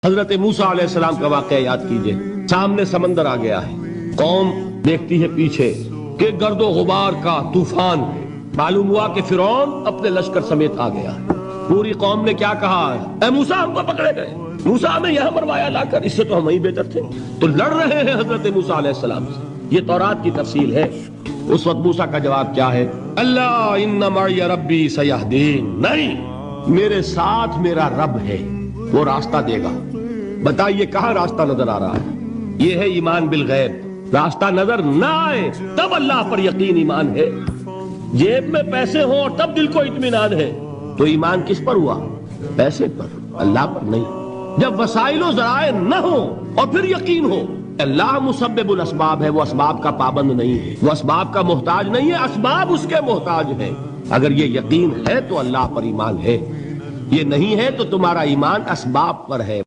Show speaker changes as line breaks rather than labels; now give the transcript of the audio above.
हजरत मूसा अलैहिस्सलाम का वाकया याद कीजिए। सामने समंदर आ गया है, कौम देखती है पीछे कि गर्दो गुबार का तूफान है। मालूम हुआ कि फिरौन अपने लश्कर समेत आ गया है। पूरी कौम ने क्या कहा, ऐ मूसा हमको पकड़े गए, मूसा हमें यहां मरवाया लाकर, इससे तो हम ही बेहतर थे। तो लड़ रहे हैं हजरत मूसा अलैहिस्सलाम से। ये तौरात की तफसील है। उस वक्त मूसा का जवाब क्या है, अल्लाह इन्ना मई रब्बी सयहदीन, नहीं, मेरे साथ मेरा रब है, वो रास्ता देगा। बताइए कहां रास्ता नजर आ रहा है? ये है ईमान बिल गैब। रास्ता नजर ना आए तब अल्लाह पर यकीन ईमान है। जेब में पैसे हो और तब दिल को इत्मीनान है, तो ईमान किस पर हुआ? पैसे पर, अल्लाह पर नहीं। जब वसाइलो जराए न हो और फिर यकीन हो, अल्लाह मुसब्बिबुल अस्बाब है, वो असबाब का पाबंद नहीं है, वो असबाब का मोहताज नहीं है, असबाब उसके मोहताज है। अगर ये यकीन है तो अल्लाह पर ईमान है, ये नहीं है तो तुम्हारा ईमान असबाब पर है।